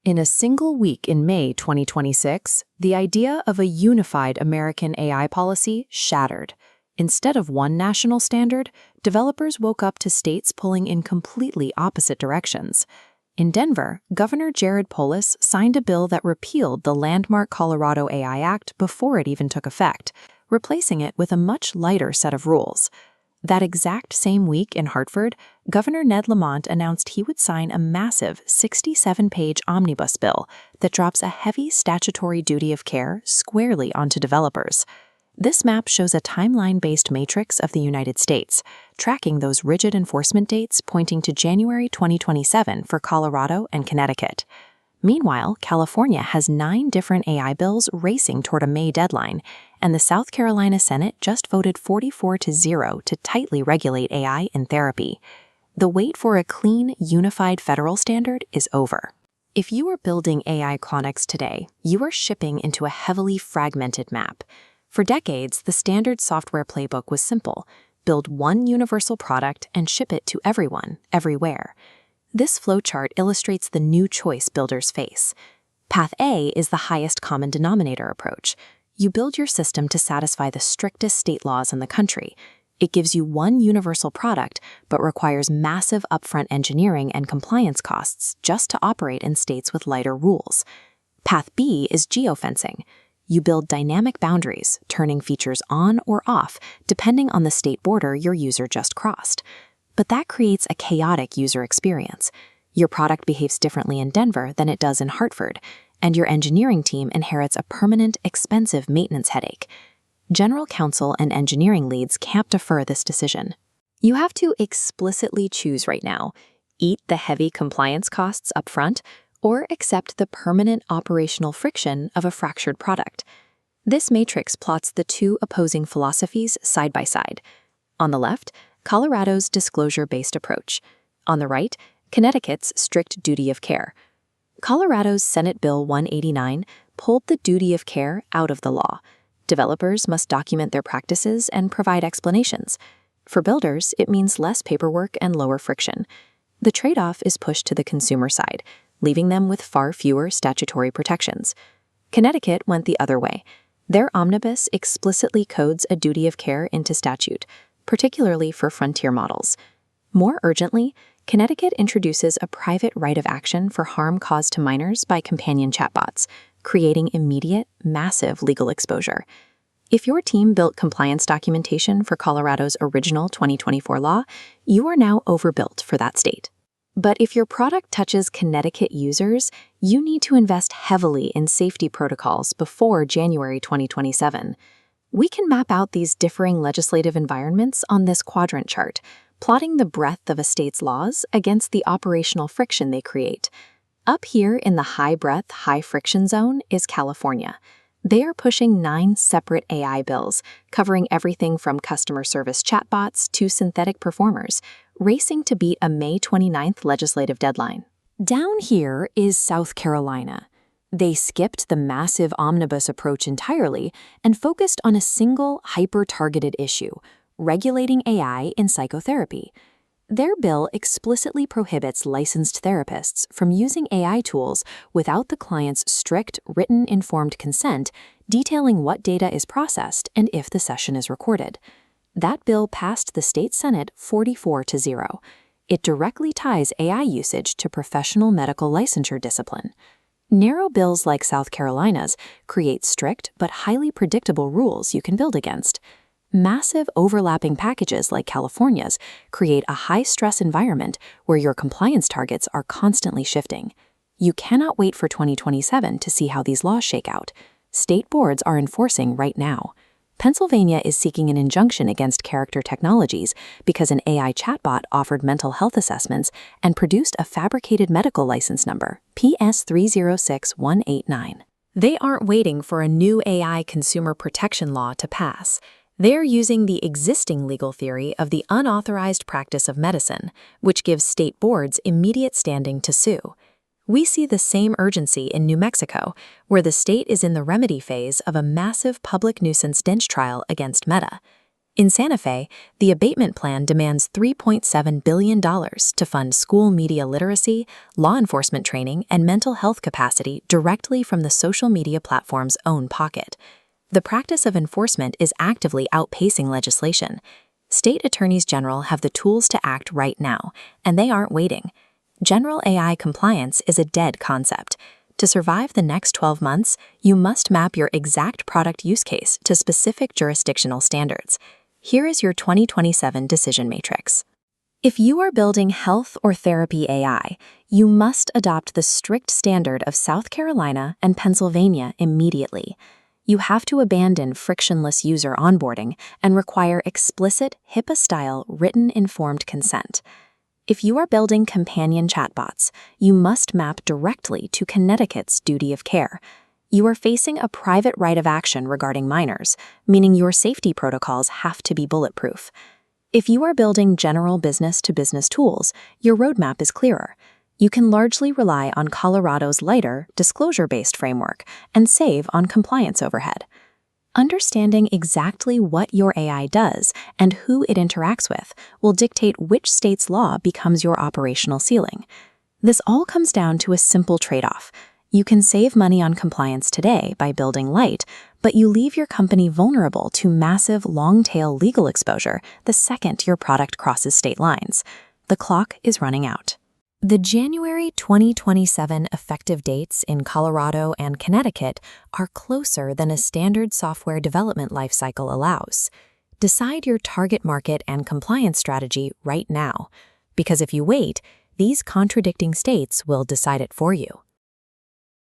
In a single week in May 2026, the idea of a unified American AI policy shattered. Instead of one national standard, developers woke up to states pulling in completely opposite directions. In Denver, Governor Polis signed a bill that repealed the landmark Colorado AI Act before it even took effect, replacing it with a much lighter set of rules. That exact same week in Hartford, Governor Ned Lamont announced he would sign a massive 67-page omnibus bill that drops a heavy statutory duty of care squarely onto developers. This map shows a timeline-based matrix of the United States, tracking those rigid enforcement dates pointing to January 2027 for Colorado and Connecticut. Meanwhile, California has 9 different AI bills racing toward a May deadline, and the South Carolina Senate just voted 44-0 to tightly regulate AI in therapy. The wait for a clean, unified federal standard is over. If you are building AI clonics today, you are shipping into a heavily fragmented map. For decades, the standard software playbook was simple: build one universal product and ship it to everyone, everywhere. This flowchart illustrates the new choice builders face. Path A is the highest common denominator approach. You build your system to satisfy the strictest state laws in the country. It gives you one universal product, but requires massive upfront engineering and compliance costs just to operate in states with lighter rules. Path B is geofencing. You build dynamic boundaries, turning features on or off depending on the state border your user just crossed. But that creates a chaotic user experience. Your product behaves differently in Denver than it does in Hartford, and your engineering team inherits a permanent, expensive maintenance headache. General counsel and engineering leads can't defer this decision. You have to explicitly choose right now: eat the heavy compliance costs up front, or accept the permanent operational friction of a fractured product. This matrix plots the two opposing philosophies side by side. On the left, Colorado's disclosure-based approach. On the right, Connecticut's strict duty of care. Colorado's Senate Bill 189 pulled the duty of care out of the law. Developers must document their practices and provide explanations. For builders, it means less paperwork and lower friction. The trade-off is pushed to the consumer side, leaving them with far fewer statutory protections. Connecticut went the other way. Their omnibus explicitly codes a duty of care into statute, particularly for frontier models. More urgently, Connecticut introduces a private right of action for harm caused to minors by companion chatbots, creating immediate, massive legal exposure. If your team built compliance documentation for Colorado's original 2024 law, you are now overbuilt for that state. But if your product touches Connecticut users, you need to invest heavily in safety protocols before January 2027. We can map out these differing legislative environments on this quadrant chart, plotting the breadth of a state's laws against the operational friction they create. Up here in the high-breadth, high-friction zone is California. They are pushing 9 separate AI bills, covering everything from customer service chatbots to synthetic performers, racing to beat a May 29th legislative deadline. Down here is South Carolina. They skipped the massive omnibus approach entirely and focused on a single, hyper-targeted issue: regulating AI in psychotherapy. Their bill explicitly prohibits licensed therapists from using AI tools without the client's strict, written, informed consent, detailing what data is processed and if the session is recorded. That bill passed the state Senate 44-0. It directly ties AI usage to professional medical licensure discipline. Narrow bills like South Carolina's create strict but highly predictable rules you can build against. Massive overlapping packages like California's create a high-stress environment where your compliance targets are constantly shifting. You cannot wait for 2027 to see how these laws shake out. State boards are enforcing right now. Pennsylvania is seeking an injunction against Character Technologies because an AI chatbot offered mental health assessments and produced a fabricated medical license number, PS 306189. They aren't waiting for a new AI consumer protection law to pass. They're using the existing legal theory of the unauthorized practice of medicine, which gives state boards immediate standing to sue. We see the same urgency in New Mexico, where the state is in the remedy phase of a massive public nuisance bench trial against Meta. In Santa Fe, the abatement plan demands $3.7 billion to fund school media literacy, law enforcement training, and mental health capacity directly from the social media platform's own pocket. The practice of enforcement is actively outpacing legislation. State attorneys general have the tools to act right now, and they aren't waiting. General AI compliance is a dead concept. To survive the next 12 months, you must map your exact product use case to specific jurisdictional standards. Here is your 2027 decision matrix. If you are building health or therapy AI, you must adopt the strict standard of South Carolina and Pennsylvania immediately. You have to abandon frictionless user onboarding and require explicit HIPAA-style written informed consent. If you are building companion chatbots, you must map directly to Connecticut's duty of care. You are facing a private right of action regarding minors, meaning your safety protocols have to be bulletproof. If you are building general business-to-business tools, your roadmap is clearer. You can largely rely on Colorado's lighter, disclosure-based framework and save on compliance overhead. Understanding exactly what your AI does and who it interacts with will dictate which state's law becomes your operational ceiling. This all comes down to a simple trade-off. You can save money on compliance today by building light, but you leave your company vulnerable to massive long-tail legal exposure the second your product crosses state lines. The clock is running out. The January 2027 effective dates in Colorado and Connecticut are closer than a standard software development lifecycle allows. Decide your target market and compliance strategy right now, because if you wait, these contradicting states will decide it for you.